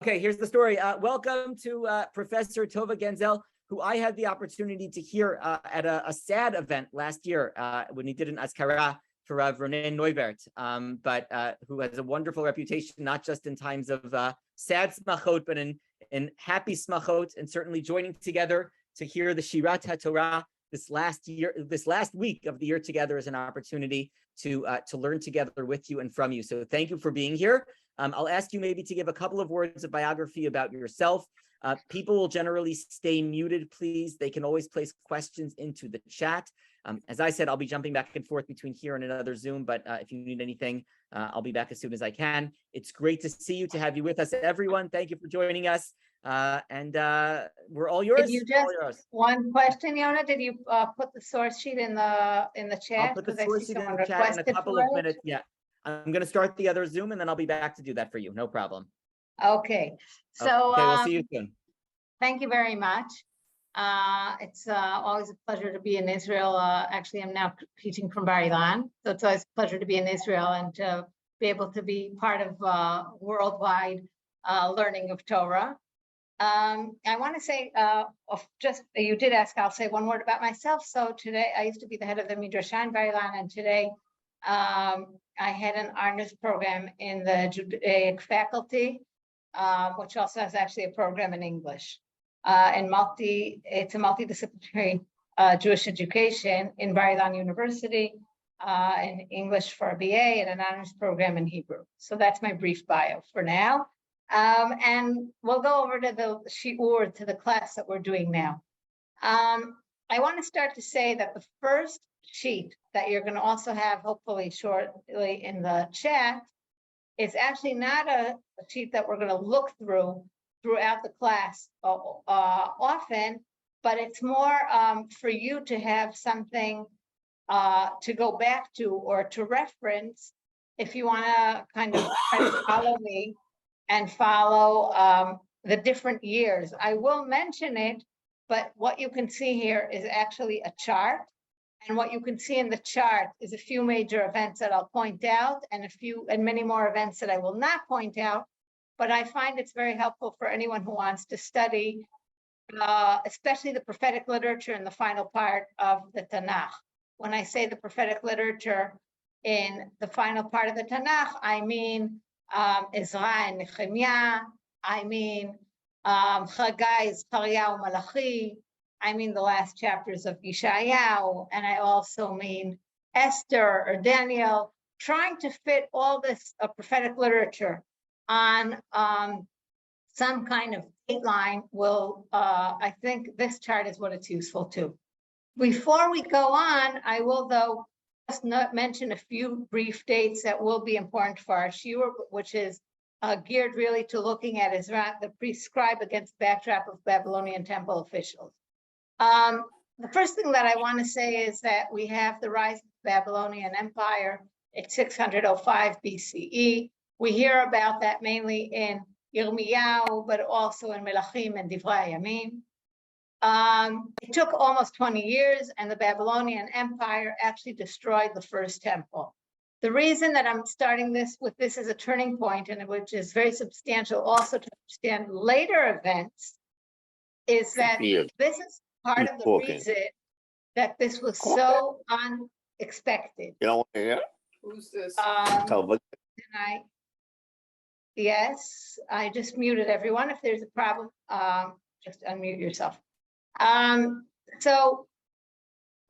Okay, here's the story. Welcome to Professor Tova Ganzel, who I had the opportunity to hear at a sad event last year when he did an Azkara for Rav Ronen Neubert, but who has a wonderful reputation, not just in times of sad smachot, but in happy smachot, and certainly joining together to hear the Shirat HaTorah this last week of the year together is an opportunity to learn together with you and from you. So thank you for being here. I'll ask you maybe to give a couple of words of biography about yourself. People will generally stay muted, please. They can always place questions into the chat. As I said, I'll be jumping back and forth between here and another Zoom, but if you need anything, I'll be back as soon as I can. It's great to see you, to have you with us, everyone. Thank you for joining us. And we're all yours. Did you just one question, Yona? Did you put the source sheet in the chat? I'll put the source sheet in the chat in a couple of minutes. Yeah, I'm going to start the other Zoom, and then I'll be back to do that for you. No problem. Okay. So okay, we'll see you soon. Thank you very much. It's always a pleasure to be in Israel. Actually, I'm now teaching from Bar-Ilan, so it's always a pleasure to be in Israel and to be able to be part of worldwide learning of Torah. I want to say, you did ask, I'll say one word about myself. So today, I used to be the head of the Midrasha in Bar-Ilan, and today I had an honors program in the Judaic faculty, which also has actually a program in English. It's a multidisciplinary Jewish education in Bar-Ilan University, in English for a BA, and an honors program in Hebrew. So that's my brief bio for now. And we'll go over to the shiur, to the class that we're doing now. I want to start to say that the first sheet that you're going to also have, hopefully shortly in the chat, is actually not a sheet that we're going to look throughout the class often, but it's more for you to have something to go back to or to reference if you want to kind of follow me and follow the different years. I will mention it, but what you can see here is actually a chart. And what you can see in the chart is a few major events that I'll point out, and many more events that I will not point out. But I find it's very helpful for anyone who wants to study, especially the prophetic literature in the final part of the Tanakh. When I say the prophetic literature in the final part of the Tanakh, I mean Ezra and Nehemiah, I mean Chagai, Zechariah, Malachi, I mean the last chapters of Yeshayahu, and I also mean Esther or Daniel, trying to fit all this prophetic literature on some kind of date line will, I think this chart is what it's useful to. Before we go on, I will though just mention a few brief dates that will be important for our shiur, which is geared really to looking at Ezra, the Priest-Scribe, against the backdrop of Babylonian temple officials. The first thing that I want to say is that we have the rise of the Babylonian Empire at 605 BCE. We hear about that mainly in Yirmiyahu, but also in Melachim and Divrei Yamim. It took almost 20 years, and the Babylonian Empire actually destroyed the first temple. The reason that I'm starting this as a turning point, and which is very substantial also to understand later events, is that this is part of the reason that this was so unexpected. Who's this? Yes, I just muted everyone. If there's a problem, just unmute yourself. So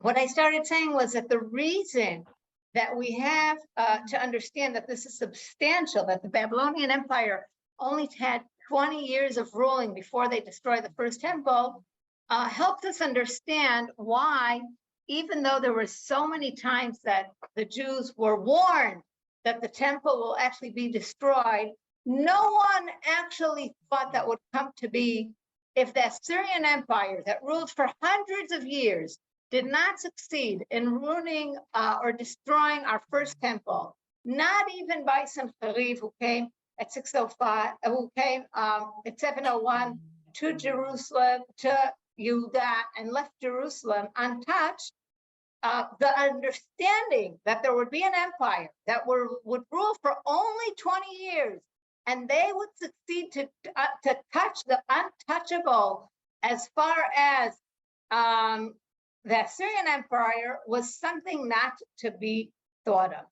what I started saying was that the reason that we have to understand that this is substantial, that the Babylonian Empire only had 20 years of ruling before they destroyed the first temple, helps us understand why, even though there were so many times that the Jews were warned that the temple will actually be destroyed, no one actually thought that would come to be if the Assyrian Empire that ruled for hundreds of years did not succeed in ruining or destroying our first temple, not even by Sancheriv, who came at 605, who came at 701 to Jerusalem, to Judah, and left Jerusalem untouched. The understanding that there would be an empire that would rule for only 20 years and they would succeed to touch the untouchable as far as the Assyrian Empire was something not to be thought of.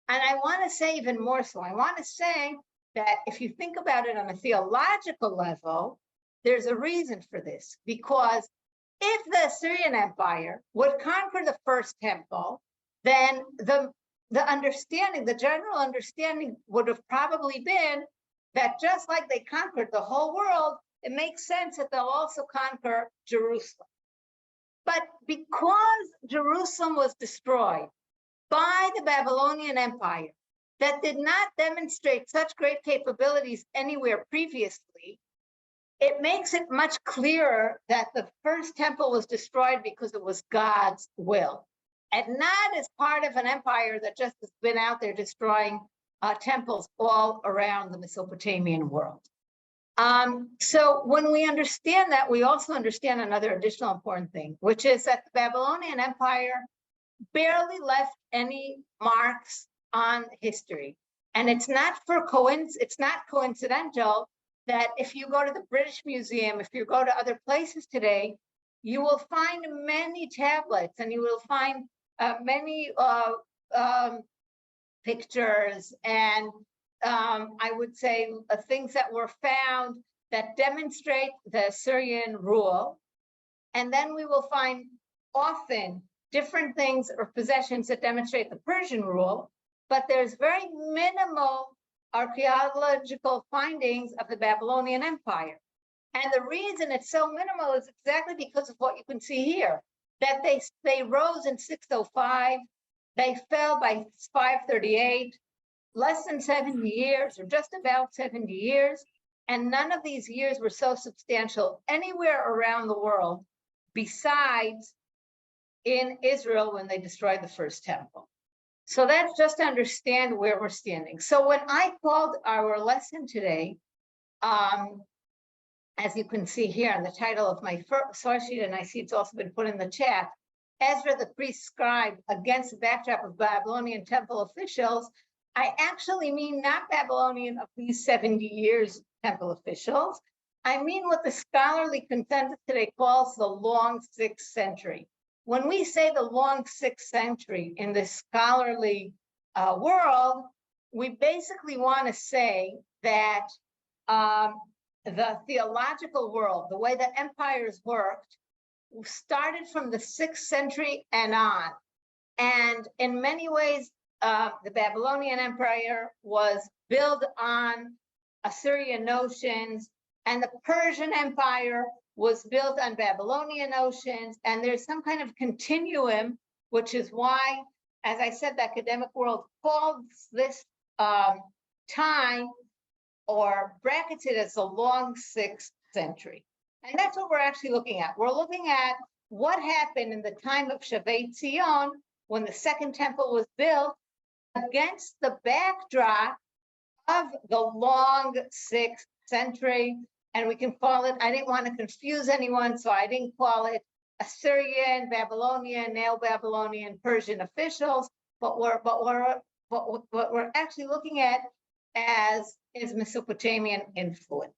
And I want to say even more so. I want to say that if you think about it on a theological level, there's a reason for this. Because if the Assyrian Empire would conquer the first temple, then the understanding, the general understanding would have probably been that just like they conquered the whole world, it makes sense that they'll also conquer Jerusalem. But because Jerusalem was destroyed by the Babylonian Empire that did not demonstrate such great capabilities anywhere previously, it makes it much clearer that the first temple was destroyed because it was God's will, and not as part of an empire that just has been out there destroying temples all around the Mesopotamian world. So when we understand that, we also understand another additional important thing, which is that the Babylonian Empire barely left any marks on history. And it's not coincidental that if you go to the British Museum, if you go to other places today, you will find many tablets, and you will find many pictures and I would say things that were found that demonstrate the Assyrian rule. And then we will find often different things or possessions that demonstrate the Persian rule, but there's very minimal archaeological findings of the Babylonian Empire. And the reason it's so minimal is exactly because of what you can see here, that they rose in 605, they fell by 538, less than 70 years, or just about 70 years, and none of these years were so substantial anywhere around the world besides in Israel when they destroyed the first temple. So that's just to understand where we're standing. So when I called our lesson today, as you can see here on the title of my source sheet, and I see it's also been put in the chat, Ezra the Priest-Scribe against the backdrop of Babylonian temple officials, I actually mean not Babylonian of these 70 years temple officials. I mean what the scholarly consensus today calls the long 6th century. When we say the long 6th century in the scholarly world, we basically want to say that the theological world, the way that empires worked, started from the 6th century and on. And in many ways, the Babylonian Empire was built on Assyrian notions, and the Persian Empire was built on Babylonian notions, and there's some kind of continuum, which is why, as I said, the academic world calls this time or brackets it as the long 6th century. And that's what we're actually looking at. We're looking at what happened in the time of Shavei Tzion when the second temple was built against the backdrop of the long 6th century. And we can call it, I didn't want to confuse anyone, so I didn't call it Assyrian, Babylonian, Neo-Babylonian, Persian officials, but what we're actually looking at as is Mesopotamian influence.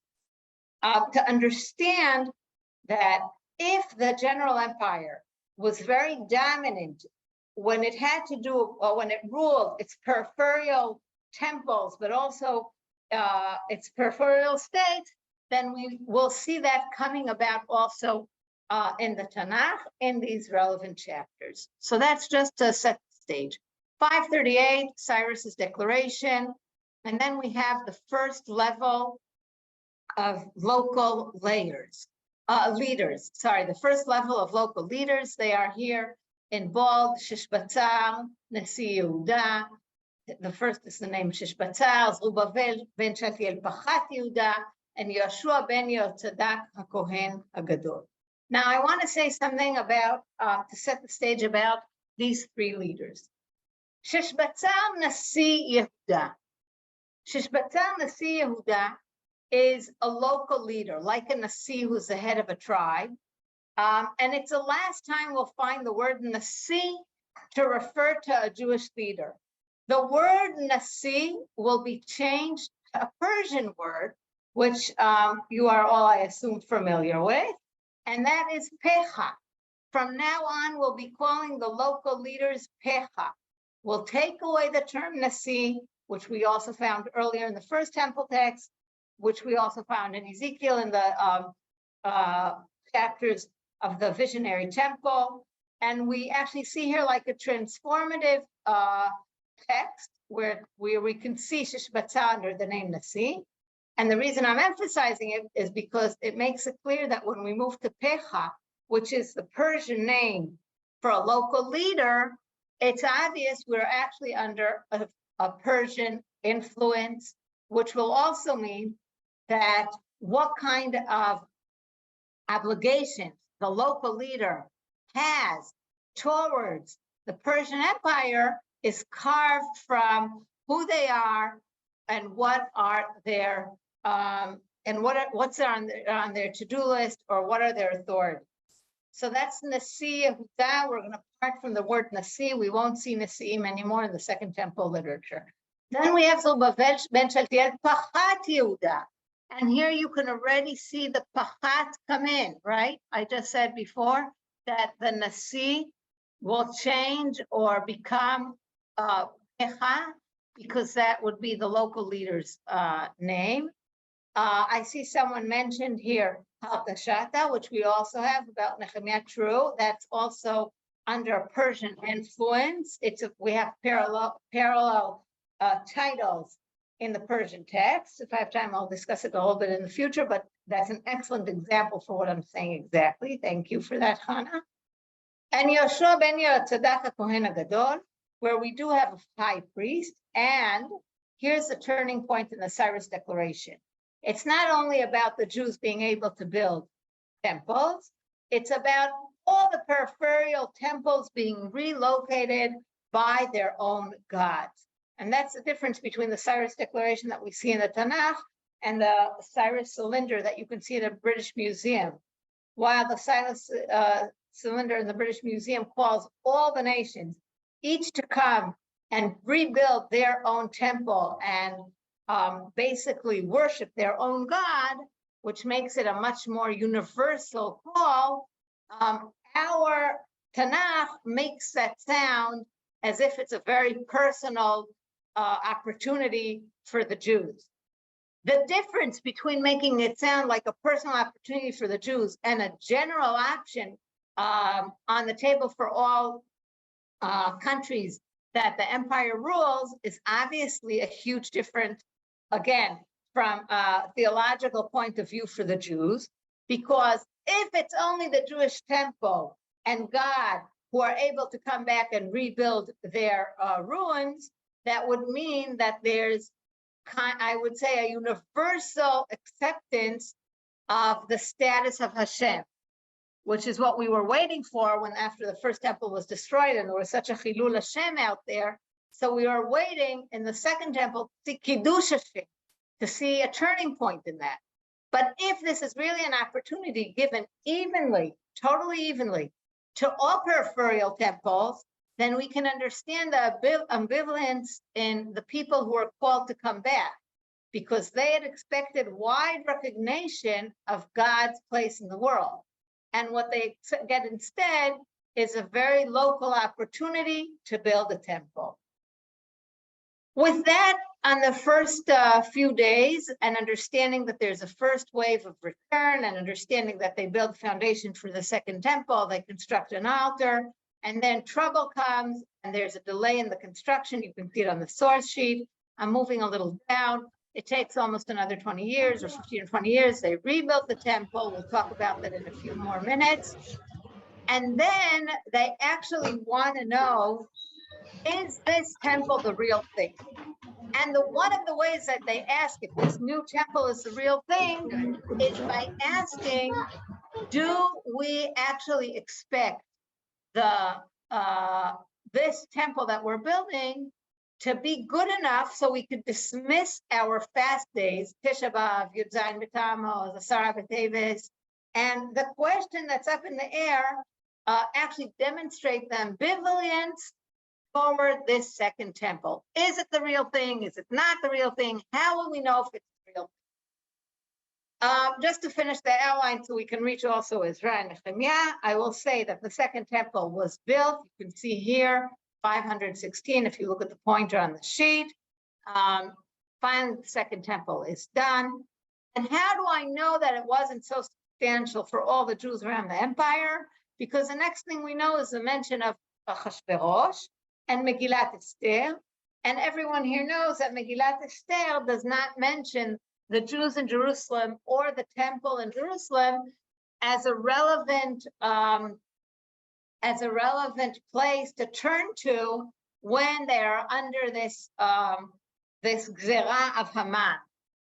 To understand that if the general empire was very dominant when it had to do, or when it ruled its peripheral temples, but also its peripheral states, then we will see that coming about also in the Tanakh in these relevant chapters. So that's just to set the stage. 538, Cyrus's declaration, and then we have the first level of local leaders. The first level of local leaders. They are here in bold: Shishbatzar, Nasi Yehuda. The first is the name Shishbatzar, Zerubbabel ben Shealtiel Pachat Yehuda, and Yoshua ben Yotzadak HaKohen HaGadol. Now, I want to say something about, to set the stage about these three leaders. Shishbatzar Nasi Yehuda. Shishbatzar Nasi Yehuda is a local leader, like a Nasi who's the head of a tribe. And it's the last time we'll find the word Nasi to refer to a Jewish leader. The word Nasi will be changed a Persian word, which you are all, I assume, familiar with, and that is pecha. From now on, we'll be calling the local leaders pecha. We'll take away the term nasi, which we also found earlier in the first temple text, which we also found in Ezekiel in the chapters of the visionary temple. And we actually see here like a transformative text where we can see Shishbatza under the name Nasi. And the reason I'm emphasizing it is because it makes it clear that when we move to Pecha, which is the Persian name for a local leader, it's obvious we're actually under a Persian influence, which will also mean that what kind of obligations the local leader has towards the Persian Empire is carved from who they are and what are their what's on their to-do list, or what are their authorities. So that's Nasi Yehuda. We're going to part from the word Nasi. We won't see Nasi'im anymore in the Second Temple literature. Then we have Zerubbabel ben Shealtiel Pachat Yehuda. And here you can already see the Pachat come in, right? I just said before that the Nasi will change or become Pecha, because that would be the local leader's name. I see someone mentioned here Halkashata, which we also have about Nehemiah. True, that's also under Persian influence. We have parallel titles in the Persian text. If I have time, I'll discuss it a little bit in the future, but that's an excellent example for what I'm saying exactly. Thank you for that, Hannah. And Yoshua ben Yotzadaq Kohen Gadol, where we do have a high priest. And here's the turning point in the Cyrus Declaration. It's not only about the Jews being able to build temples, it's about all the peripheral temples being relocated by their own gods. And that's the difference between the Cyrus Declaration that we see in the Tanakh and the Cyrus cylinder that you can see at a British Museum. While the Cyrus cylinder in the British Museum calls all the nations, each to come and rebuild their own temple and basically worship their own God, which makes it a much more universal call. Our Tanakh makes that sound as if it's a very personal opportunity for the Jews. The difference between making it sound like a personal opportunity for the Jews and a general option on the table for all countries that the empire rules is obviously a huge difference, again, from a theological point of view for the Jews, because if it's only the Jewish temple and God who are able to come back and rebuild their ruins, that would mean that there's, I would say, a universal acceptance of the status of Hashem, which is what we were waiting for when after the first temple was destroyed and there was such a Chilul Hashem out there. So we are waiting in the second temple to see Kiddush Hashem, to see a turning point in that. But if this is really an opportunity given evenly, totally evenly, to all peripheral temples, then we can understand the ambivalence in the people who are called to come back, because they had expected wide recognition of God's place in the world. And what they get instead is a very local opportunity to build a temple. With that, on the first few days, and understanding that there's a first wave of return, and understanding that they build foundation for the second temple, they construct an altar, and then trouble comes, and there's a delay in the construction. You can see it on the source sheet. I'm moving a little down. It takes almost another 20 years or 15 or 20 years. They rebuilt the temple. We'll talk about that in a few more minutes. And then they actually want to know, is this temple the real thing? And one of the ways that they ask if this new temple is the real thing is by asking, do we actually expect this temple that we're building to be good enough so we could dismiss our fast days, Tisha B'Av, Yud Zayin B'Tammuz, Asara B'Teves, and the question that's up in the air actually demonstrate the ambivalence forward this second temple. Is it the real thing? Is it not the real thing? How will we know if it's real? Just to finish the outline so we can reach also Ezra and Nehemiah, I will say that the second temple was built. You can see here, 516, if you look at the pointer on the sheet. Finally, the second temple is done. And how do I know that it wasn't so substantial for all the Jews around the empire? Because the next thing we know is the mention of Achashverosh and Megillat Esther. And everyone here knows that Megillat Esther does not mention the Jews in Jerusalem or the temple in Jerusalem as a relevant place to turn to when they are under this this gzera of Haman.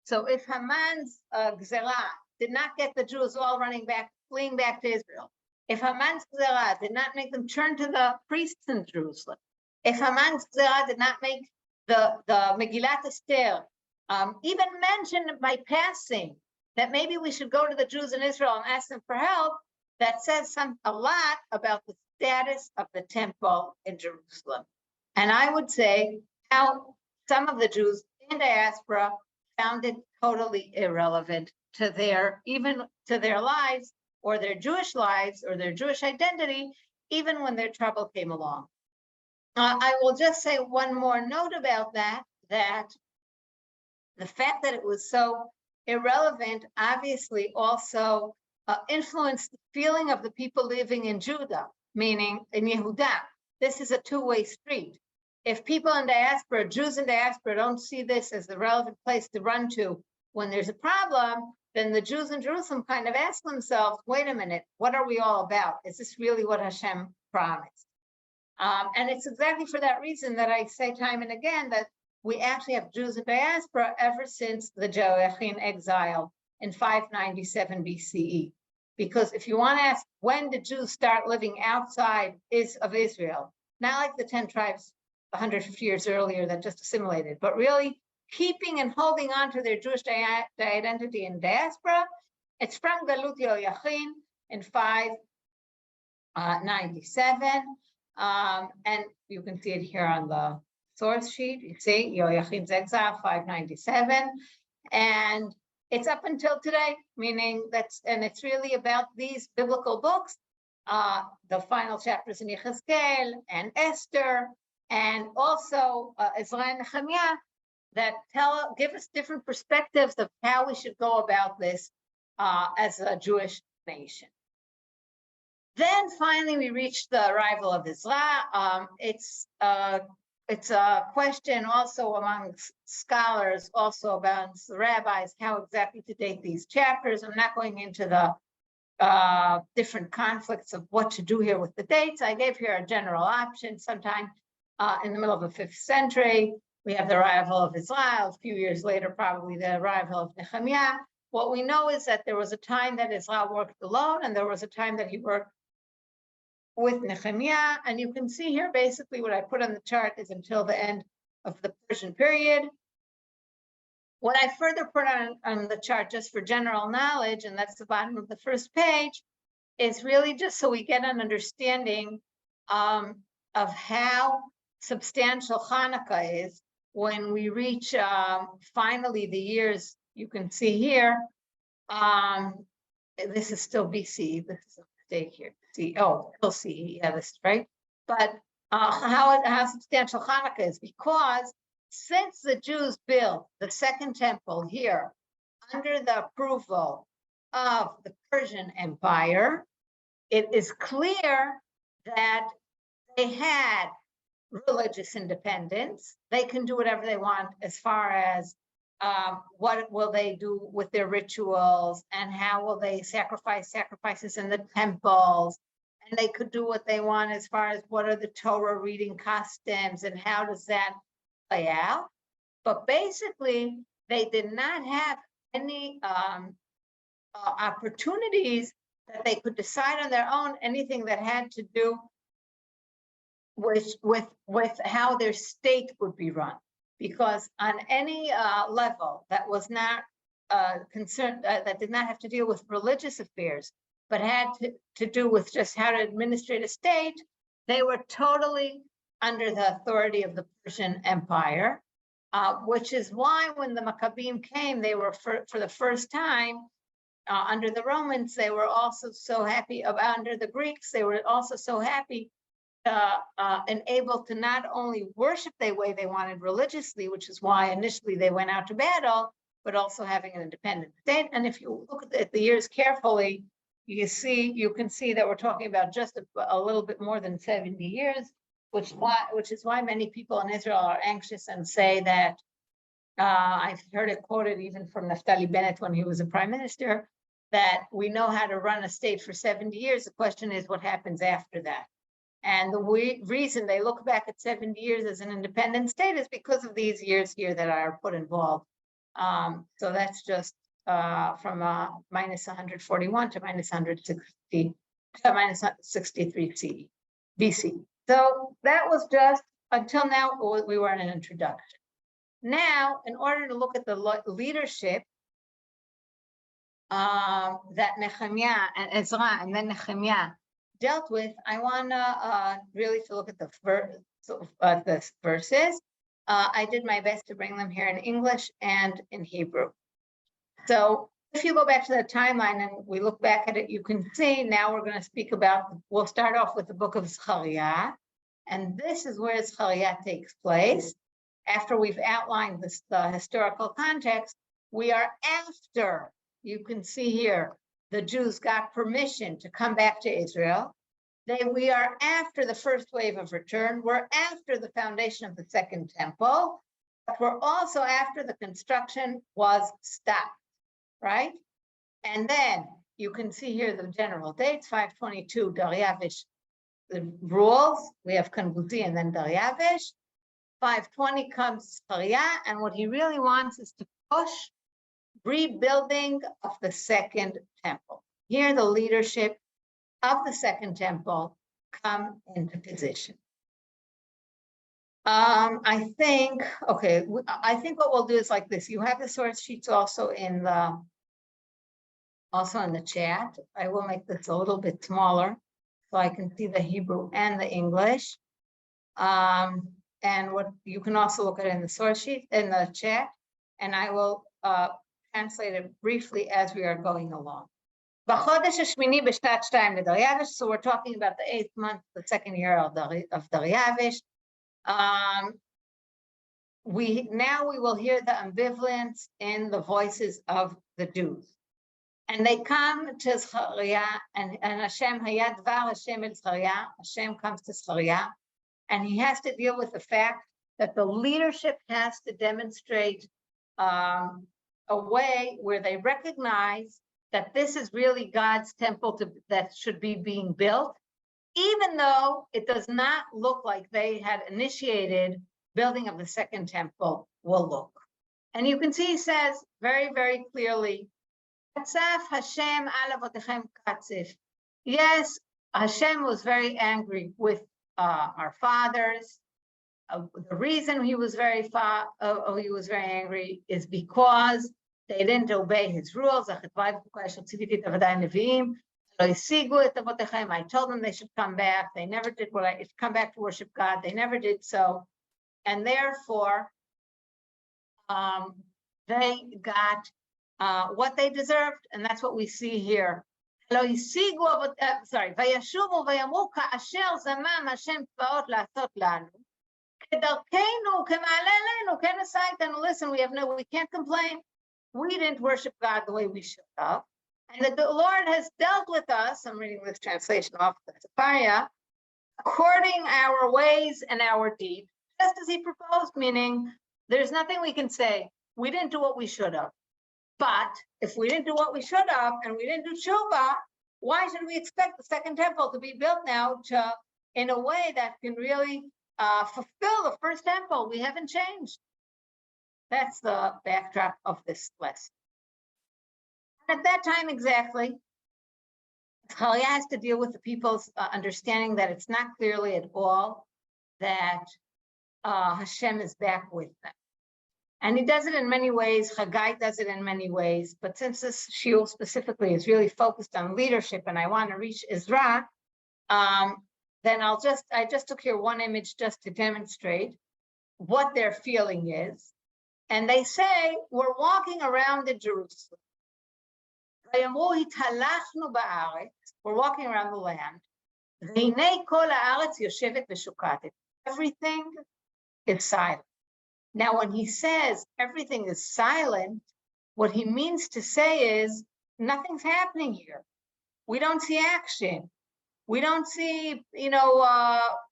So if Haman's gzera did not get the Jews all fleeing back to Israel, if Haman's gzera did not make them turn to the priests in Jerusalem, if Haman's gzera did not make the Megillat Esther even mention by passing that maybe we should go to the Jews in Israel and ask them for help, that says a lot about the status of the temple in Jerusalem. And I would say how some of the Jews in diaspora found it totally irrelevant to their lives or their Jewish lives or their Jewish identity, even when their trouble came along. I will just say one more note about that the fact that it was so irrelevant obviously also influenced the feeling of the people living in Judah, meaning in Yehuda. This is a two-way street. If people in diaspora, Jews in diaspora, don't see this as the relevant place to run to when there's a problem, then the Jews in Jerusalem kind of ask themselves, wait a minute, what are we all about? Is this really what Hashem promised? And it's exactly for that reason that I say time and again that we actually have Jews in diaspora ever since the Joachim exile in 597 BCE. Because if you want to ask, when did Jews start living outside of Israel? Not like the 10 tribes 150 years earlier that just assimilated, but really keeping and holding on to their Jewish identity in diaspora. It's from Galut Yoachim in 597. And you can see it here on the source sheet. You see Yoachim's exile, 597. And it's up until today, meaning and it's really about these biblical books, the final chapters in Yechezkel and Esther, and also Ezra and Nehemiah, that give us different perspectives of how we should go about this as a Jewish nation. Then finally, we reached the arrival of Ezra. It's a question also among scholars, also about the rabbis, how exactly to date these chapters. I'm not going into the different conflicts of what to do here with the dates. I gave here a general option. Sometime in the middle of the 5th century, we have the arrival of Israel. A few years later, probably the arrival of Nehemiah. What we know is that there was a time that Israel worked alone, and there was a time that he worked with Nehemiah. And you can see here, basically what I put on the chart is until the end of the Persian period. What I further put on the chart, just for general knowledge, and that's the bottom of the first page, is really just so we get an understanding of how substantial Hanukkah is when we reach finally the years you can see here. This is still BC. This is a mistake here. Still CE. Yeah, this is right. But how substantial Hanukkah is, because since the Jews built the second temple here under the approval of the Persian Empire, it is clear that they had religious independence. They can do whatever they want as far as what will they do with their rituals and how will they sacrifices in the temples. And they could do what they want as far as what are the Torah reading customs and how does that play out. But basically, they did not have any opportunities that they could decide on their own anything that had to do with how their state would be run. Because on any level that was not concerned, that did not have to deal with religious affairs, but had to do with just how to administrate a state, they were totally under the authority of the Persian Empire, which is why when the Maccabees came, they were for the first time under the Romans, they were also so happy, under the Greeks, they were also so happy and able to not only worship the way they wanted religiously, which is why initially they went out to battle, but also having an independent state. And if you look at the years carefully, you can see that we're talking about just a little bit more than 70 years, which is why many people in Israel are anxious and say that, I've heard it quoted even from Naftali Bennett when he was a prime minister, that we know how to run a state for 70 years. The question is what happens after that. And the reason they look back at 70 years as an independent state is because of these years here that are put involved. So that's just from minus 141 to minus 160 to minus 63 BC. So that was just, until now, we were in an introduction. Now, in order to look at the leadership that Nehemiah and Ezra and then Nehemiah dealt with, I want to really to look at the verses. I did my best to bring them here in English and in Hebrew. So if you go back to the timeline and we look back at it, you can see now we're going to speak about, we'll start off with the book of Zechariah. And this is where Zechariah takes place. After we've outlined the historical context, we are after, you can see here, the Jews got permission to come back to Israel. We are after the first wave of return. We're after the foundation of the second temple. But we're also after the construction was stopped, right? And then you can see here the general dates, 522, Dariavish, the rules. We have Kanguzi and then Dariavish. 520 comes Zechariah, and what he really wants is to push rebuilding of the second temple. Here, the leadership of the second temple come into position. I think what we'll do is like this. You have the source sheets also in the chat. I will make this a little bit smaller so I can see the Hebrew and the English. And what you can also look at in the source sheet in the chat, and I will translate it briefly as we are going along. So we're talking about the 8th month, the second year of Dariavish. We will hear the ambivalence in the voices of the Jews. And they come to Zechariah, and Hashem Hayad Var Hashem El Zechariah. Hashem comes to Zechariah, and he has to deal with the fact that the leadership has to demonstrate a way where they recognize that this is really God's temple that should be being built, even though it does not look like they had initiated building of the second temple will look. And you can see he says very, very clearly, yes, Hashem was very angry with our fathers. The reason he was very angry is because they didn't obey his rules. I told them they should come back. They never did come back to worship God. They never did so. And therefore, they got what they deserved. And that's what we see here. Listen, we can't complain. We didn't worship God the way we should have. And that the Lord has dealt with us, I'm reading this translation off the Zechariah, according our ways and our deeds, just as he proposed, meaning there's nothing we can say. We didn't do what we should have. But if we didn't do what we should have and we didn't do tshuva, why should we expect the second temple to be built now in a way that can really fulfill the first temple? We haven't changed. That's the backdrop of this lesson. At that time exactly, Zechariah has to deal with the people's understanding that it's not clearly at all that Hashem is back with them. And he does it in many ways. Haggai does it in many ways. But since this shiur specifically is really focused on leadership, and I want to reach Ezra, then I just took here one image just to demonstrate what their feeling is. And they say, we're walking around in Jerusalem. We're walking around the land. Everything is silent. Now, when he says everything is silent, what he means to say is nothing's happening here. We don't see action. We don't see,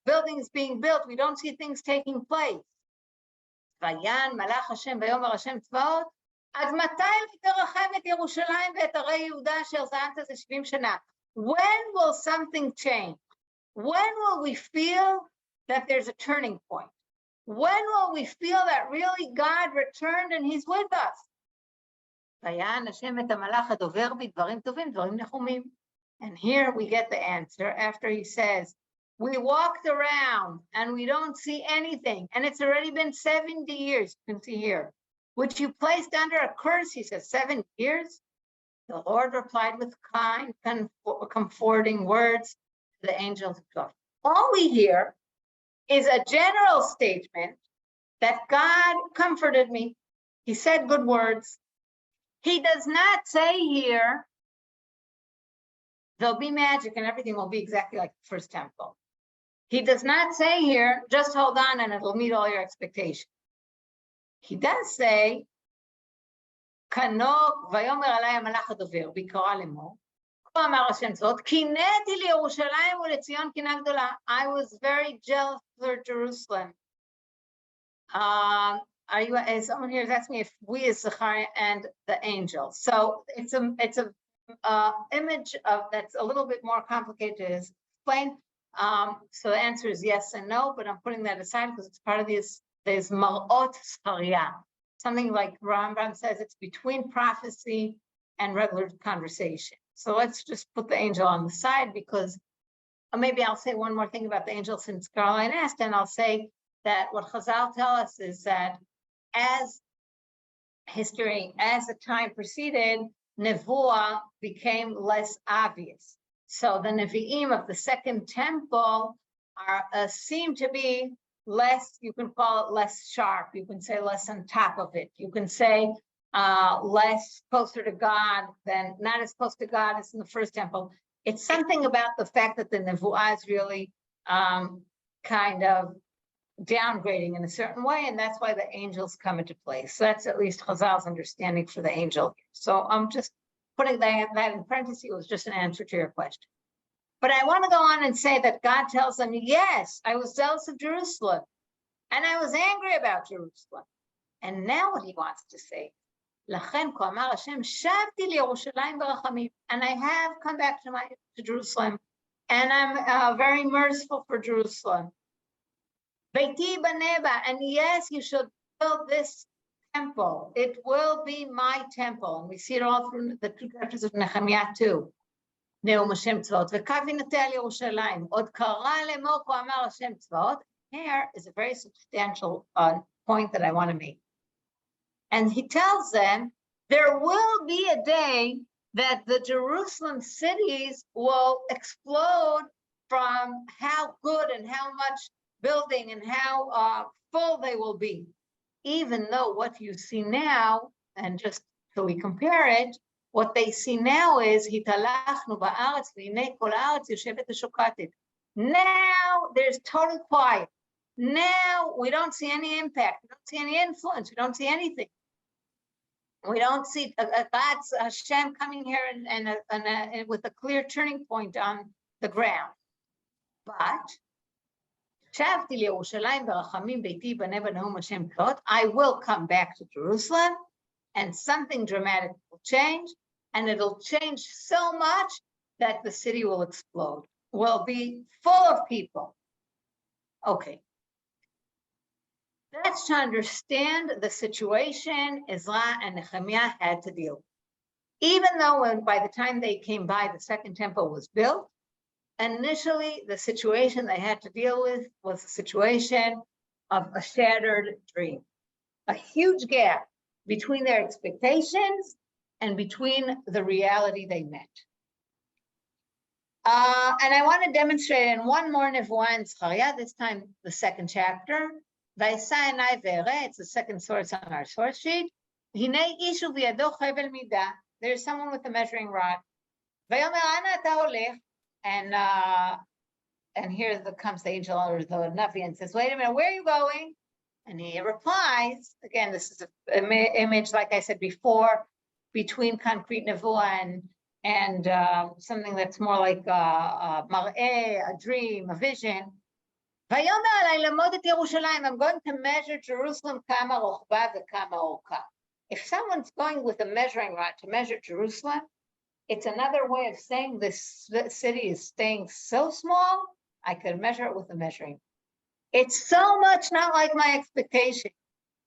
buildings being built. We don't see things taking place. ויען מלאך השם ויאמר השם צבאות, עד מתי תרחב את ירושלים ואת ערי יהודה אשר זעמת זה 70 שנה? When will something change? When will we feel that there's a turning point? When will we feel that really God returned and he's with us? ויען השם את המלאך הדובר בי דברים טובים, דברים נחומים. And here we get the answer after he says, we walked around and we don't see anything. And it's already been 70 years, you can see here, which you placed under a curse. He says, 7 years? The Lord replied with kind, comforting words to the angels of God. All we hear is a general statement that God comforted me. He said good words. He does not say here, there'll be magic and everything will be exactly like the first temple. He does not say here, just hold on and it'll meet all your expectations. He does say, כנוק ויאמר עלי המלאך הדובר, ויקרא לאמור, כה אמר השם צבאות, קינאתי לירושלים ולציון קנאה גדולה. I was very jealous for Jerusalem. Someone here is asking me if we is Zechariah and the angel. So it's a image of that's a little bit more complicated to explain. So the answer is yes and no, but I'm putting that aside because it's part of this. There's marot saria, something like Rambam says it's between prophecy and regular conversation. So let's just put the angel on the side because maybe I'll say one more thing about the angel since Caroline asked, and I'll say that what Chazal tell us is that as the time proceeded, Nevuah became less obvious. So the Nevi'im of the second temple are seem to be less, you can call it less sharp, you can say less on top of it, you can say less closer to God than, not as close to God as in the first temple. It's something about the fact that the Nevuah is really kind of downgrading in a certain way, and that's why the angels come into place. So that's at least Chazal's understanding for the angel. So I'm just putting that in parentheses. It was just an answer to your question. But I want to go on and say that God tells them, yes, I was jealous of Jerusalem, and I was angry about Jerusalem. And now what he wants to say, לכן כה אמר השם, שבתי לירושלים ברחמים, and I have come back to Jerusalem, and I'm very merciful for Jerusalem. ביתי ייבנה בה, and yes, you should build this temple. It will be my temple. And we see it all through the 2 chapters of Nehemiah too. נאום השם צבאות, וקו ינטה על ירושלים, עוד קרא לאמור כה אמר השם צבאות. Here is a very substantial point that I want to make. And he tells them, there will be a day that the Jerusalem cities will explode from how good and how much building and how full they will be. Even though what you see now, and just so we compare it, what they see now is, התהלכנו בארץ, והנה כל הארץ יושבת ושוקטת. Now there's total quiet. Now we don't see any impact, we don't see any influence, we don't see anything. We don't see God's Hashem coming here and with a clear turning point on the ground. But שבתי לירושלים ברחמים ביתי ייבנה בנאום השם צבאות. I will come back to Jerusalem, and something dramatic will change, and it'll change so much that the city will explode, will be full of people. Okay. That's to understand the situation Ezra and Nehemiah had to deal with. Even though by the time they came by, the second temple was built, initially the situation they had to deal with was a situation of a shattered dream, a huge gap between their expectations and between the reality they met. And I want to demonstrate in one more nevuah in Zechariah, this time the second chapter. It's the second source on our source sheet. There's someone with a measuring rod. And here comes the angel or the Navi and says, wait a minute, where are you going? And he replies, again, this is an image, like I said before, between concrete nevuah and something that's more like a mar'eh, a dream, a vision. I'm going to measure Jerusalem, kama rochba v'kama orka. If someone's going with a measuring rod to measure Jerusalem, it's another way of saying this city is staying so small, I could measure it with a measuring rod. It's so much not like my expectation.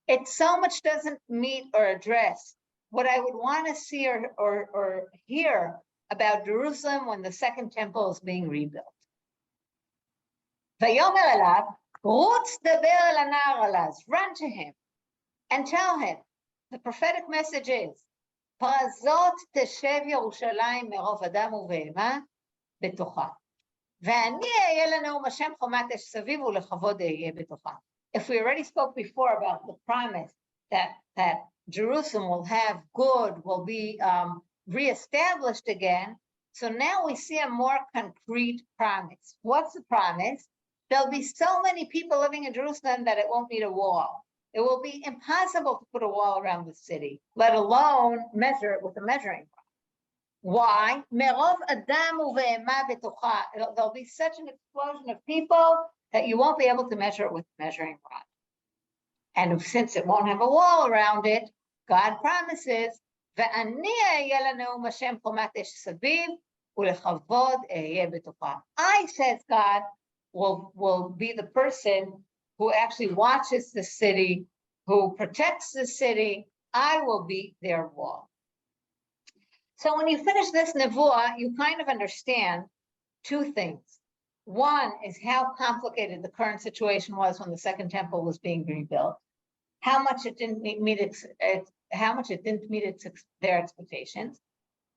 It so much doesn't meet or address what I would want to see or hear about Jerusalem when the second temple is being rebuilt. Vayomer elav, rutz daber el hana'ar alaz, run to him and tell him. The prophetic message is, prazot teshev Yerushalayim merov adam uve'ema betocha. Ve'ani ehyeh lanu Hashem chomat esh saviv ulechavod ehyeh betocha. If we already spoke before about the promise that Jerusalem will have good, will be reestablished again, so now we see a more concrete promise. What's the promise? There'll be so many people living in Jerusalem that it won't need a wall. It will be impossible to put a wall around the city, let alone measure it with a measuring rod. Why? Merov adam uve'ema betocha. There'll be such an explosion of people that you won't be able to measure it with a measuring rod. And since it won't have a wall around it, God promises, ve'ani ehyeh lanu Hashem chomat esh saviv ulechavod ehyeh betocha. I, says God, will be the person who actually watches the city, who protects the city. I will be their wall. So when you finish this nevuah, you kind of understand two things. One is how complicated the current situation was when the second temple was being rebuilt, how much it didn't meet their expectations,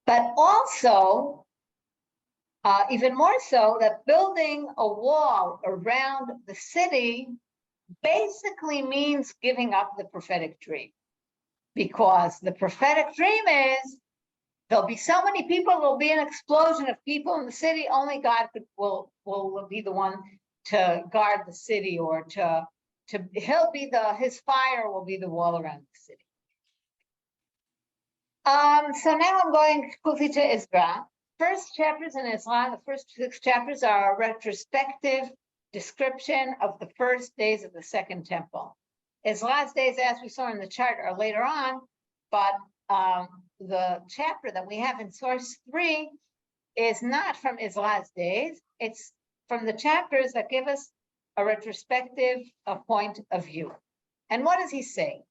but also even more so that building a wall around the city basically means giving up the prophetic dream, because the prophetic dream is there'll be so many people, there'll be an explosion of people in the city. Only God will be the one to guard the city, or his fire will be the wall around the city. So now I'm going quickly to Ezra. First chapters in Ezra, the first 6 chapters are a retrospective description of the first days of the second temple. Ezra's days, as we saw in the chart, are later on, but the chapter that we have in source 3 is not from Ezra's days. It's from the chapters that give us a retrospective point of view. And what does he say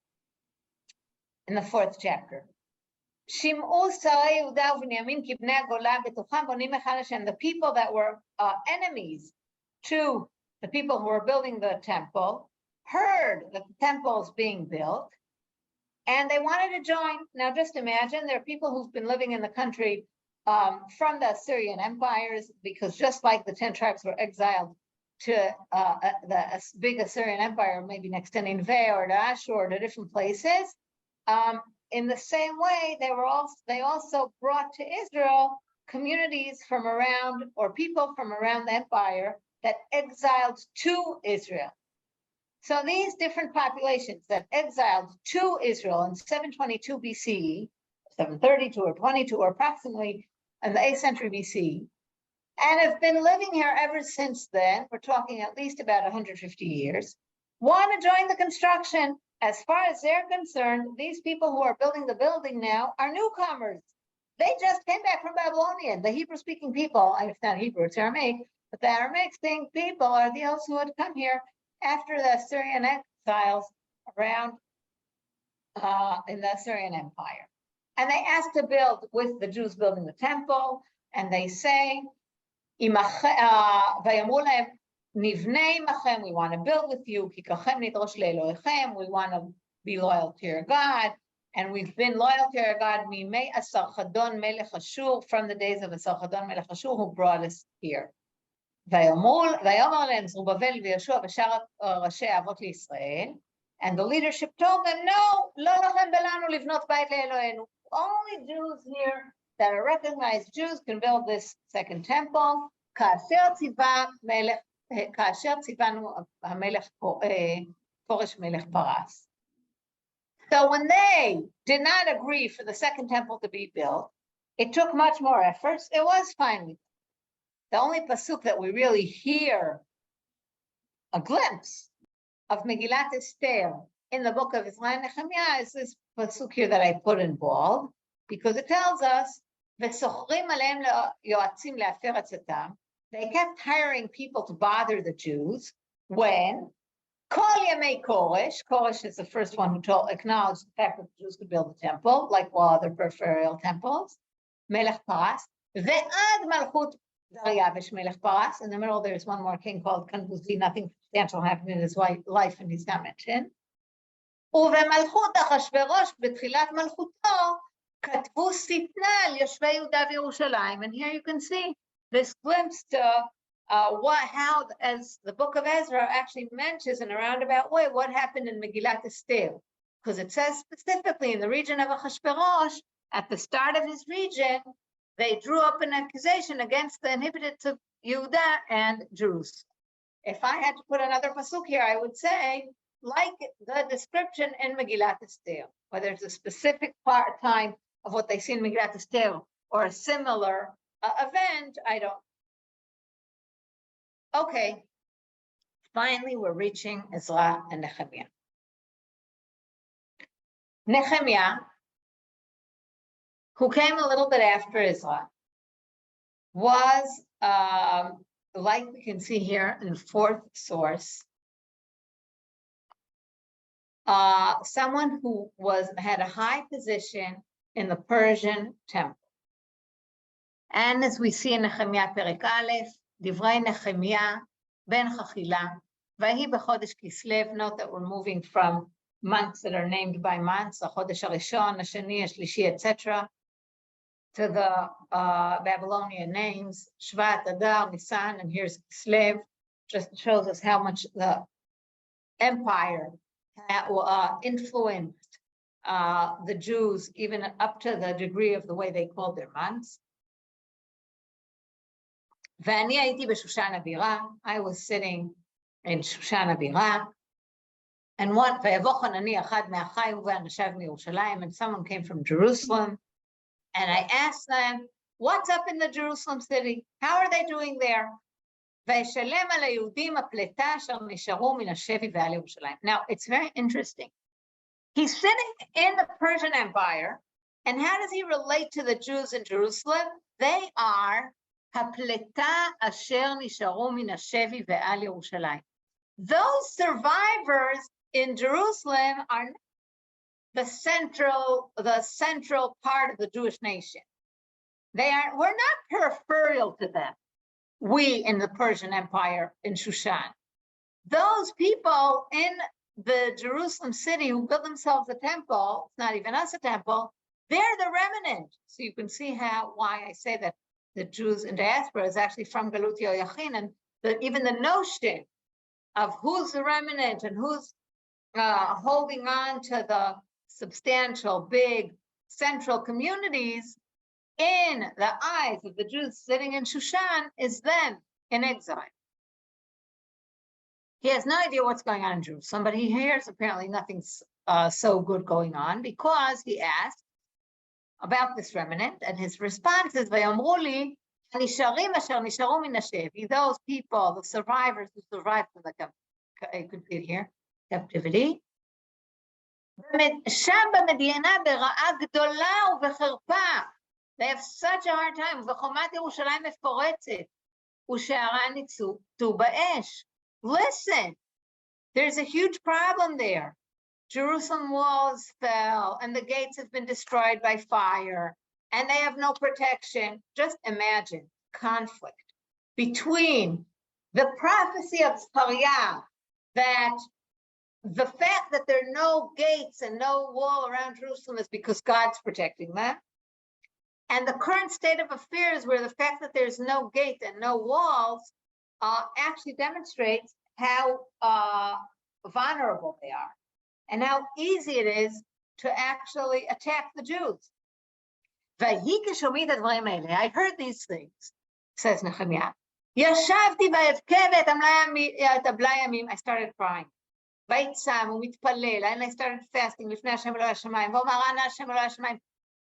in the 4th chapter? Shim'u sarai Yehuda u'Binyamin ki bnei hagola betocham bonim echad Hashem. The people that were enemies to the people who were building the temple heard that the temple is being built, and they wanted to join. Now, just imagine there are people who've been living in the country from the Assyrian empires, because just like the 10 tribes were exiled to the big Assyrian empire, maybe next to Nineveh or to Ashur or to different places. In the same way, they also brought to Israel communities from around, or people from around the empire that exiled to Israel. So these different populations that exiled to Israel in 722 BCE, 732 or 22, or approximately in the 8th century BC, and have been living here ever since then, we're talking at least about 150 years, want to join the construction. As far as they're concerned, these people who are building the building now are newcomers. They just came back from Babylonian. The Hebrew-speaking people, it's not Hebrew, it's Aramaic, but the Aramaic-speaking people are those who had come here after the Assyrian exiles around in the Assyrian Empire. And they asked to build with the Jews building the temple, and they say, Nivnei imachem, we want to build with you. Kikachem nidrosh le'elohechem, we want to be loyal to your God. And we've been loyal to our God Mimei Asarchadon Melech Ashur, from the days of Asarchadon Melech Ashur, who brought us here. ויאמר להם זרובבל ויהושע ושאר ראשי האבות לישראל, and the leadership told them, no, לא לכם ולנו לבנות בית לאלוהינו. Only Jews here that are recognized Jews can build this second temple. כאשר ציוונו המלך כורש מלך פרס. So when they did not agree for the second temple to be built, it took much more efforts. It was finally. The only pasuk that we really hear a glimpse of Megillat Esther in the book of Ezra and Nehemiah is this pasuk here that I put in bold, because it tells us, "V'sochrim aleim yoatzim le'afer atzatam." They kept hiring people to bother the Jews when Kol Yemei Koresh. Koresh is the first one who acknowledged the fact that the Jews could build a temple, like all other peripheral temples. Melech Paras ve'ad Malchut Dariavish Melech Paras. In the middle, there's one more king called Kanbuzi. Nothing substantial happened in his life, and he's not mentioned. ובמלכות אחשוורוש בתחילת מלכותו כתבו שטנה על יושבי יהודה וירושלים. And here you can see this glimpse to how, as the book of Ezra actually mentions in a roundabout way, what happened in Megillat Esther, because it says specifically in the region of Achashverosh, at the start of his region, they drew up an accusation against the inhabitants of Yehuda and Jerusalem. If I had to put another pasuk here, I would say, like the description in Megillat Esther, whether it's a specific time of what they see in Megillat Esther or a similar event, I don't. Okay, finally, we're reaching Ezra and Nehemiah. Nehemiah, who came a little bit after Ezra, was, like we can see here in the fourth source, someone who had a high position in the Persian temple. And as we see in Nehemiah Perek Aleph, Divrei Nehemiah ben Chachila, Vahi b'chodesh Kislev. Note that we're moving from months that are named by months, the Chodesh HaRishon, HaShani, HaShlishi, etc., to the Babylonian names, Shvat, Adar, Nisan, and here's Kislev. Just shows us how much the empire influenced the Jews, even up to the degree of the way they called their months. ואני הייתי בשושן הבירה, I was sitting in שושן הבירה, and ויבוא חנני אחד מאחיי ואנשיו מירושלים, and someone came from Jerusalem, and I asked them, what's up in the Jerusalem city? How are they doing there? וישלם על היהודים הפלטה אשר נשארו מן השבי ועל ירושלים. Now, it's very interesting. He's sitting in the Persian Empire, and how does he relate to the Jews in Jerusalem? They are הפלטה אשר נשארו מן השבי ועל ירושלים. Those survivors in Jerusalem are the central part of the Jewish nation. We're not peripheral to them. We in the Persian Empire in Shushan. Those people in the Jerusalem city who built themselves a temple, it's not even us a temple, they're the remnant. So you can see why I say that the Jews in diaspora is actually from Galut Yoyachin, and even the notion of who's the remnant and who's holding on to the substantial, big, central communities in the eyes of the Jews sitting in Shushan is them in exile. He has no idea what's going on in Jerusalem, but he hears apparently nothing's so good going on, because he asked about this remnant, and his response is, ויאמרו לי, הנשארים אשר נשארו מן השבי, those people, the survivors who survived from the, you can see it here, captivity, שם במדינה ברעה גדולה ובחרפה. They have such a hard time. וחומת ירושלים מפורצת, ושערה ניצתו באש. Listen, there's a huge problem there. Jerusalem walls fell, and the gates have been destroyed by fire, and they have no protection. Just imagine conflict between the prophecy of Zechariah that the fact that there are no gates and no wall around Jerusalem is because God's protecting them. And the current state of affairs, where the fact that there's no gate and no walls actually demonstrates how vulnerable they are and how easy it is to actually attack the Jews. I heard these things, says Nehemiah. I started crying. And I started fasting.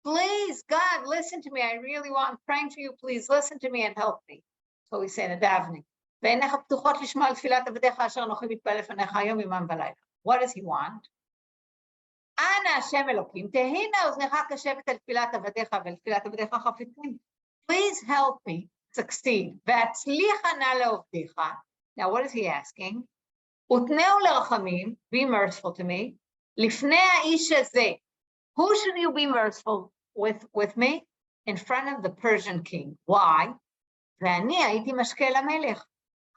Please, God, listen to me. I really want, I'm praying to you. Please listen to me and help me. So we say in a davening. What does he want? Please help me succeed. Now, what is he asking? Be merciful to me. Who should you be merciful with me? In front of the Persian king. Why?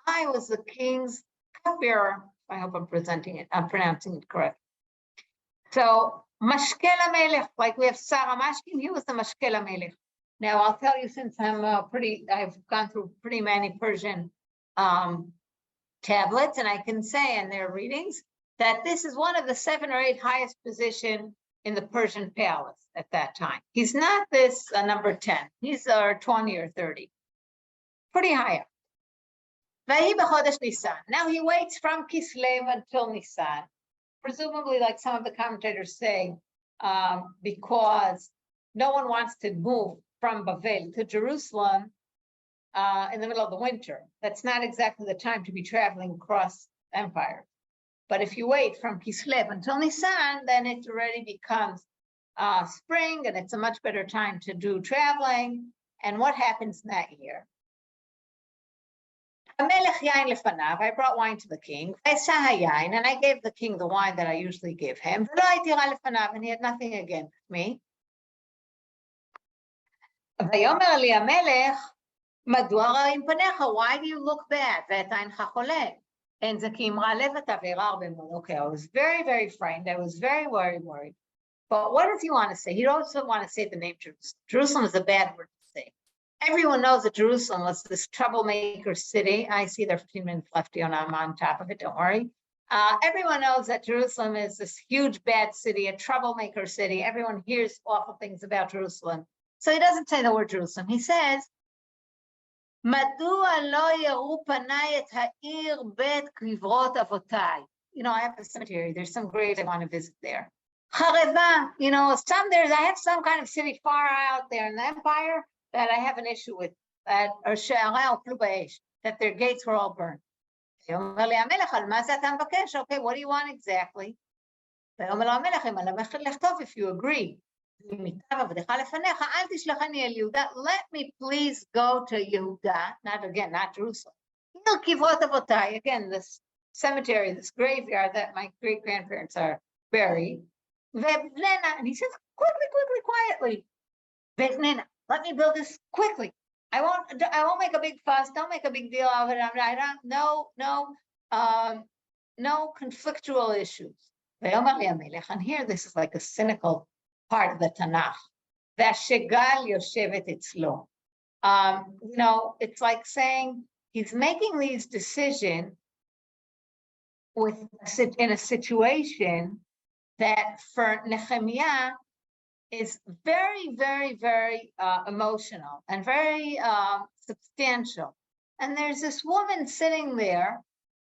I was the king's cupbearer. I hope I'm pronouncing it correct. So, Mashkel HaMelech, like we have Sarah Mashkin, he was the Mashkel HaMelech. Now, I'll tell you, since I've gone through pretty many Persian tablets, and I can say in their readings that this is one of the 7 or 8 highest position in the Persian palace at that time. He's not this number 10. He's 20 or 30. Pretty high up. Now he waits from Kislev until Nisan. Presumably, like some of the commentators say, because no one wants to move from Babel to Jerusalem in the middle of the winter. That's not exactly the time to be traveling across empires. But if you wait from Kislev until Nisan, then it already becomes spring, and it's a much better time to do traveling. And what happens that year? I brought wine to the king, and I gave the king the wine that I usually give him, and he had nothing against me. Why do you look bad? Okay, I was very, very frightened. I was very worried. But what does he want to say? He doesn't want to say the name Jerusalem. Jerusalem is a bad word to say. Everyone knows that Jerusalem was this troublemaker city. I see there are 15 minutes left, I'm on top of it, don't worry. Everyone knows that Jerusalem is this huge bad city, a troublemaker city. Everyone hears awful things about Jerusalem. So he doesn't say the word Jerusalem. He says, I have a cemetery. There's some graves I want to visit there. I have some kind of city far out there in the empire that I have an issue with, that their gates were all burned. Okay, what do you want exactly? If you agree, let me please go to Yehuda, not Jerusalem. Again, this cemetery, this graveyard that my great-grandparents are buried. And he says, quietly. Let me build this quickly. I won't make a big fuss. Don't make a big deal of it. No conflictual issues. And here, this is like a cynical part of the Tanakh. It's like saying he's making these decisions in a situation that for Nehemiah is very, very, very emotional and very substantial. And there's this woman sitting there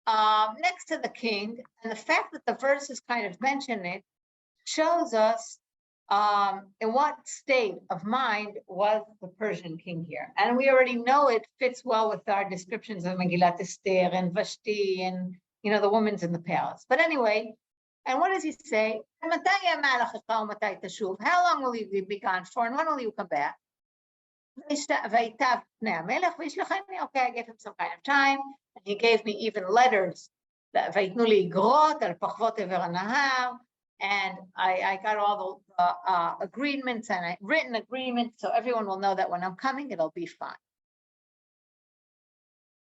next to the king, and the fact that the verses kind of mention it shows us in what state of mind was the Persian king here. And we already know it fits well with our descriptions of Megillat Esther and Vashti and, the women's in the palace. But anyway, and what does he say? How long will you be gone for, and when will you come back? Okay, I gave him some kind of time, and he gave me even letters. And I got all the agreements and written agreements, so everyone will know that when I'm coming, it'll be fine.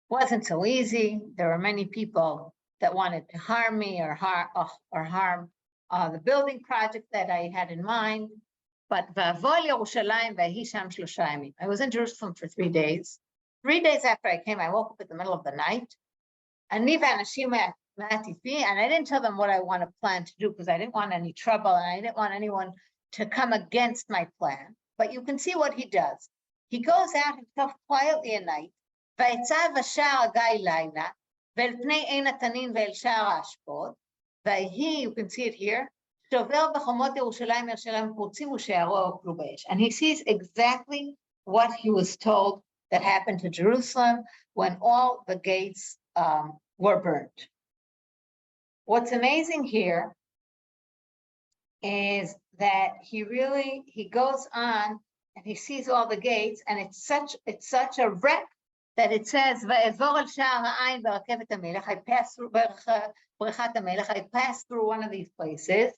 Wasn't so easy. There were many people that wanted to harm me or harm the building project that I had in mind. But I was in Jerusalem for 3 days. 3 days after I came, I woke up in the middle of the night. And I didn't tell them what I want to plan to do because I didn't want any trouble and I didn't want anyone to come against my plan. But you can see what he does. He goes out himself quietly at night. You can see it here. And he sees exactly what he was told that happened to Jerusalem when all the gates were burnt. What's amazing here is that he goes on and he sees all the gates, and it's such a wreck that it says, I passed through one of these places.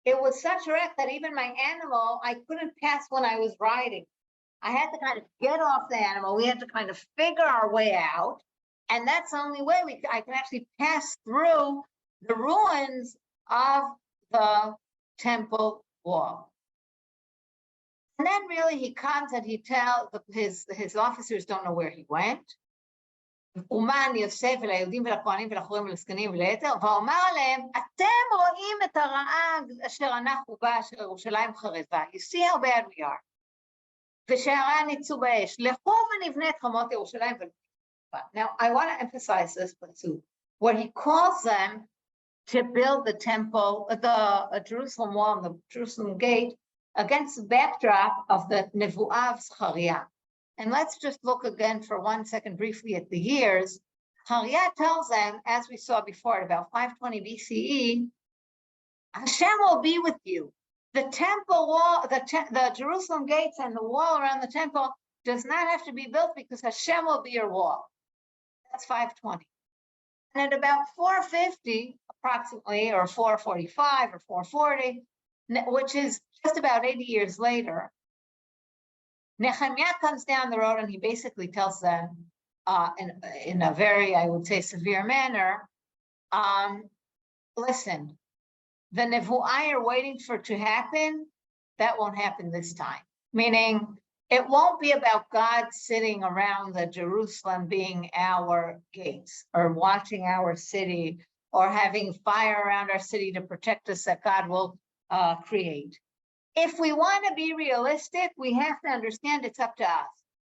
It was such a wreck that even my animal, I couldn't pass when I was riding. I had to kind of get off the animal. We had to kind of figure our way out. And that's the only way I can actually pass through the ruins of the temple wall. And then really he comes and he tells his officers don't know where he went. אומן יוסף ליהודים ולכהנים ולחורים ולזקנים וליתר, ואומר עליהם, אתם רואים את הרעה אשר אנחנו בה, אשר ירושלים חרבה. You see how bad we are. ושעריה ניצו באש. לכו ונבנה את חומות ירושלים. Now, I want to emphasize this, but too, where he calls them to build the temple, the Jerusalem wall and the Jerusalem gate against the backdrop of the Nevuah of Zechariah. And let's just look again for 1 second briefly at the years. Zechariah tells them, as we saw before, at about 520 BCE, Hashem will be with you. The temple wall, the Jerusalem gates and the wall around the temple does not have to be built because Hashem will be your wall. That's 520. And at about 450, approximately, or 445 or 440, which is just about 80 years later, Nehemiah comes down the road and he basically tells them in a very, I would say, severe manner, listen, the Nevuah you're waiting for to happen, that won't happen this time. Meaning, it won't be about God sitting around the Jerusalem being our gates or watching our city or having fire around our city to protect us that God will create. If we want to be realistic, we have to understand it's up to us.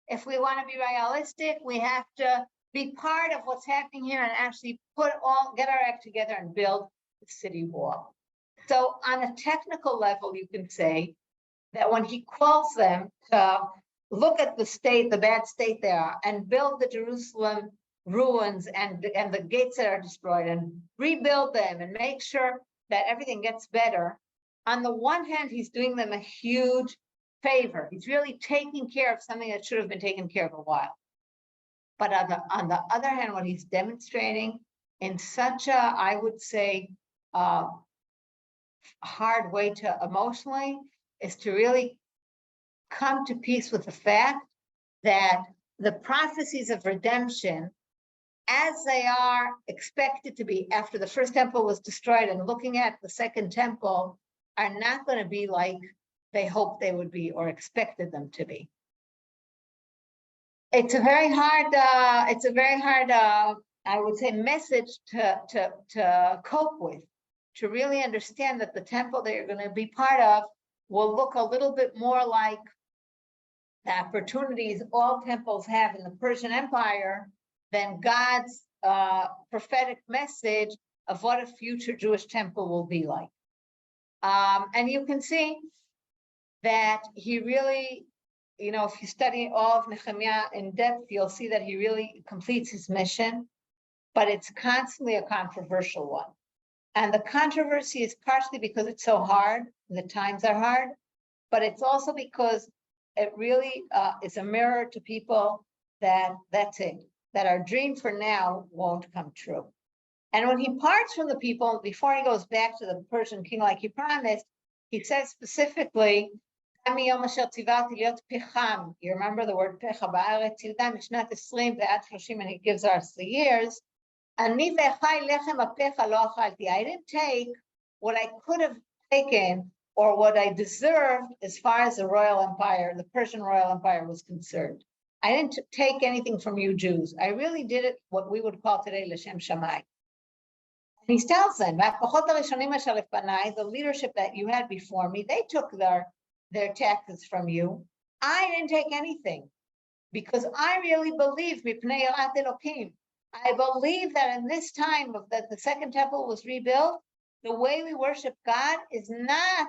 If we want to be realistic, we have to be part of what's happening here and actually get our act together and build the city wall. So on a technical level, you can say that when he calls them to look at the bad state they are, and build the Jerusalem ruins and the gates that are destroyed and rebuild them and make sure that everything gets better, on the one hand, he's doing them a huge favor. He's really taking care of something that should have been taken care of a while. But on the other hand, what he's demonstrating in such a, I would say, hard way to emotionally, is to really come to peace with the fact that the prophecies of redemption, as they are expected to be after the first temple was destroyed and looking at the second temple, are not going to be like they hoped they would be or expected them to be. It's a very hard, I would say, message to cope with, to really understand that the temple that you're going to be part of will look a little bit more like the opportunities all temples have in the Persian Empire than God's prophetic message of what a future Jewish temple will be like. And you can see that he really, if you study all of Nehemiah in depth, you'll see that he really completes his mission, but it's constantly a controversial one. And the controversy is partially because it's so hard, the times are hard, but it's also because it really is a mirror to people that's it, that our dream for now won't come true. And when he parts from the people, before he goes back to the Persian king like he promised, he says specifically, מיום אשר ציוורתי להיות פחם, you remember the word פחה בארץ, ילדה משנת 20 ועד 30, and he gives us the years, אני ואחי לחם הפחה לא אכלתי. I didn't take what I could have taken or what I deserved as far as the royal empire, the Persian royal empire was concerned. I didn't take anything from you Jews. I really did it what we would call today L'Shem Shammai. And he tells them, the leadership that you had before me, they took their taxes from you. I didn't take anything because I really believe I believe that in this time of that the second temple was rebuilt, the way we worship God is not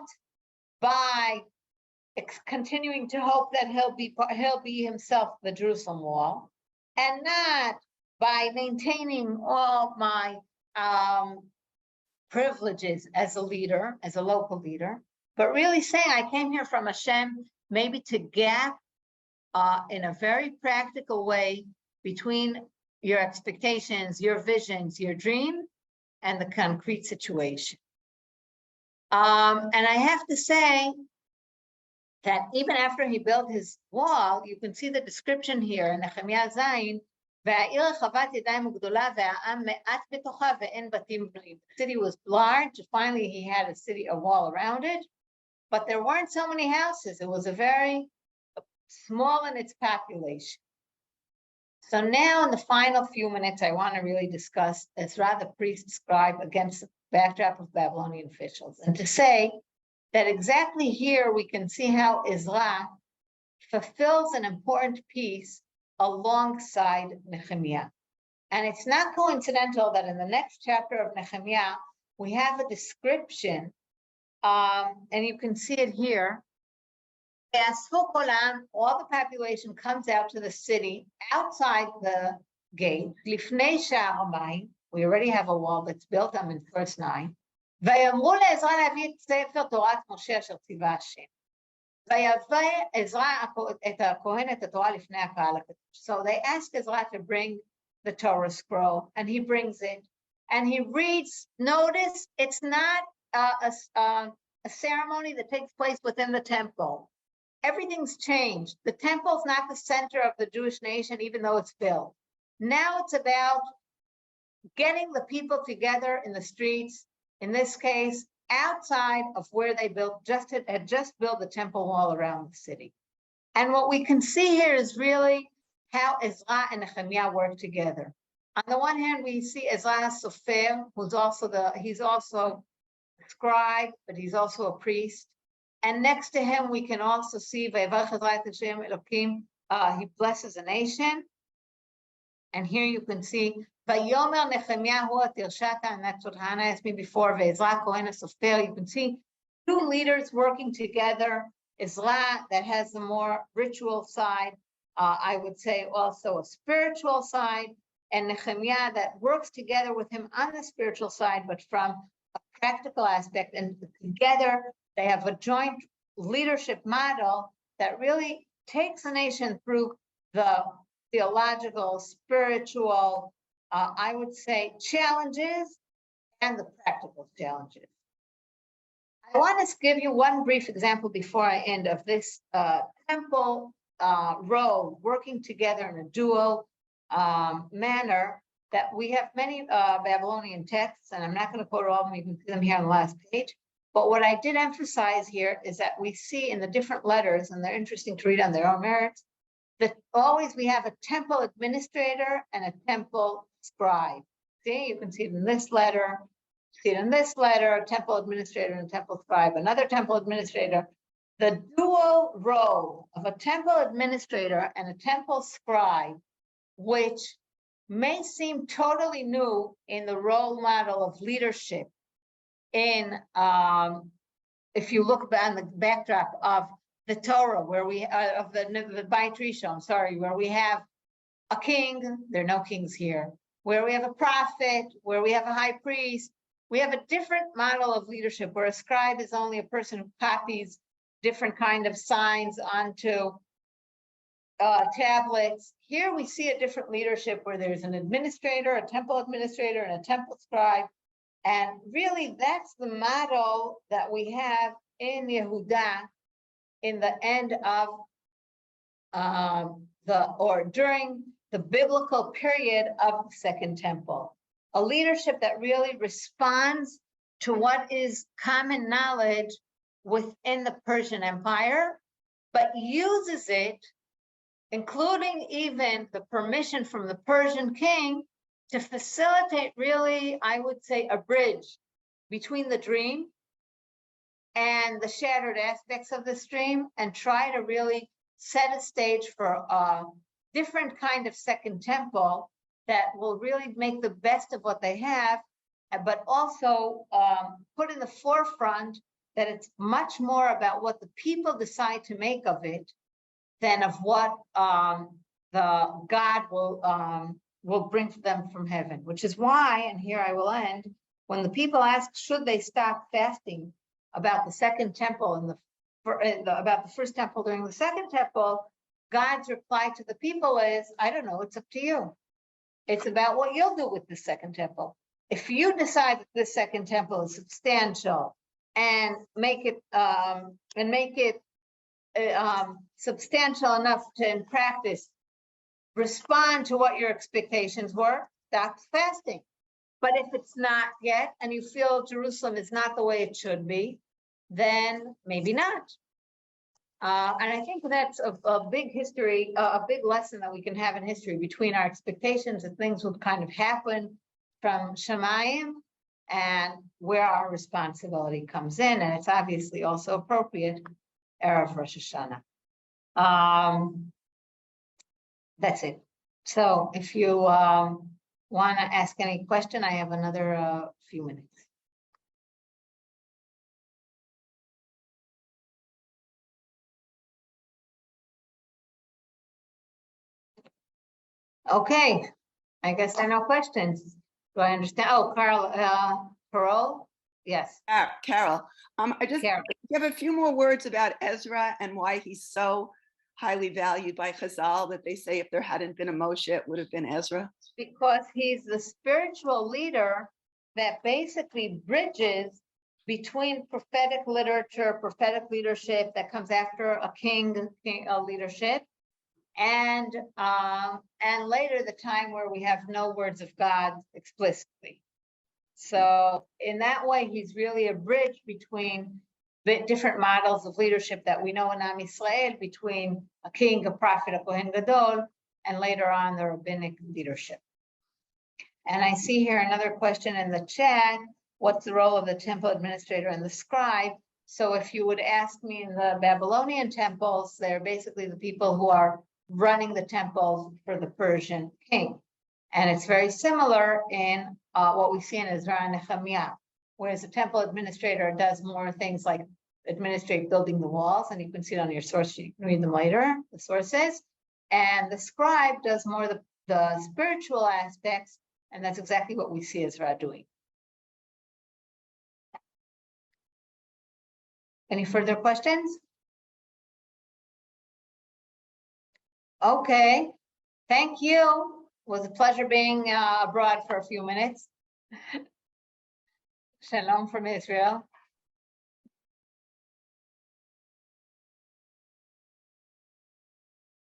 by continuing to hope that he'll be himself the Jerusalem wall, and not by maintaining all my privileges as a leader, as a local leader, but really saying I came here from Hashem maybe to gap in a very practical way between your expectations, your visions, your dream, and the concrete situation. And I have to say that even after he built his wall, you can see the description here in Nehemiah Zayin, the city was large. Finally, he had a wall around it, but there weren't so many houses. It was a very small in its population. So now in the final few minutes, I want to really discuss Ezra, the priest-scribe, against the backdrop of Babylonian officials, and to say that exactly here we can see how Ezra fulfills an important piece alongside Nehemiah. And it's not coincidental that in the next chapter of Nehemiah, we have a description, and you can see it here. All the population comes out to the city outside the gate. We already have a wall that's built. I'm in verse 9. ויאמרו לעזרא להביא את ספר תורת משה אשר ציווה השם. ויבא עזרא את הכהן את התורה לפני הקהל הקדוש. So they ask Ezra to bring the Torah scroll, and he brings it, and he reads. Notice it's not a ceremony that takes place within the temple. Everything's changed. The temple's not the center of the Jewish nation, even though it's built. Now it's about getting the people together in the streets, in this case, outside of where they had just built the temple wall around the city. And what we can see here is really how Ezra and Nehemiah work together. On the one hand, we see Ezra Sofer, he's also a scribe, but he's also a priest. And next to him, we can also see he blesses a nation. And here you can see Vayomer Nehemiah hu atirshata, and that's what Hannah asked me before. Ezra Kohen Sofer. You can see two leaders working together. Ezra, that has the more ritual side, I would say also a spiritual side, and Nehemiah that works together with him on the spiritual side, but from a practical aspect. And together they have a joint leadership model that really takes the nation through the theological, spiritual, I would say, challenges and the practical challenges. I want to give you one brief example before I end of this temple row working together in a dual manner. That we have many Babylonian texts, and I'm not going to quote all of them. You can see them here on the last page. But what I did emphasize here is that we see in the different letters, and they're interesting to read on their own merits, that always we have a temple administrator and a temple scribe. See, you can see it in this letter, see it in this letter, a temple administrator and a temple scribe, another temple administrator. The dual role of a temple administrator and a temple scribe, which may seem totally new in the role model of leadership in, if you look on the backdrop of the Torah, where we of the Beit Rishon, where we have a king, there are no kings here, where we have a prophet, where we have a high priest, we have a different model of leadership, where a scribe is only a person who copies different kind of signs onto tablets. Here we see a different leadership where there's an administrator, a temple administrator, and a temple scribe. And really, that's the model that we have in Yehuda in the end of during the biblical period of the Second Temple. A leadership that really responds to what is common knowledge within the Persian Empire, but uses it, including even the permission from the Persian king, to facilitate really, I would say, a bridge between the dream and the shattered aspects of this dream, and try to really set a stage for a different kind of Second Temple that will really make the best of what they have, but also put in the forefront that it's much more about what the people decide to make of it than of what the God will bring to them from heaven. Which is why, and here I will end, when the people ask, should they stop fasting about the Second Temple and about the First Temple during the Second Temple, God's reply to the people is, I don't know, it's up to you. It's about what you'll do with the Second Temple. If you decide that this Second Temple is substantial and make it substantial enough to, in practice, respond to what your expectations were, stop fasting. But if it's not yet, and you feel Jerusalem is not the way it should be, then maybe not. And I think that's a big history, a big lesson that we can have in history between our expectations that things would kind of happen from Shemayim and where our responsibility comes in. And it's obviously also appropriate, Erev Rosh Hashanah. That's it. So if you want to ask any question, I have another few minutes. Okay, I guess there are no questions. Do I understand? Oh, Carol, yes. Carol, I just Carol. give a few more words about Ezra and why he's so highly valued by Chazal that they say if there hadn't been a Moshe, it would have been Ezra. Because he's the spiritual leader that basically bridges between prophetic literature, prophetic leadership that comes after a king leadership, and later the time where we have no words of God explicitly. So in that way, he's really a bridge between the different models of leadership that we know in Am Yisrael, between a king, a prophet, a Kohen Gadol, and later on the rabbinic leadership. And I see here another question in the chat: what's the role of the temple administrator and the scribe? So if you would ask me, in the Babylonian temples, they're basically the people who are running the temples for the Persian king. And it's very similar in what we see in Ezra and Nehemiah, whereas the temple administrator does more things like administrate building the walls, and you can see it on your source sheet. You can read them later, the sources. And the scribe does more the spiritual aspects, and that's exactly what we see Ezra doing. Any further questions? Okay, thank you. It was a pleasure being abroad for a few minutes. Shalom from Israel.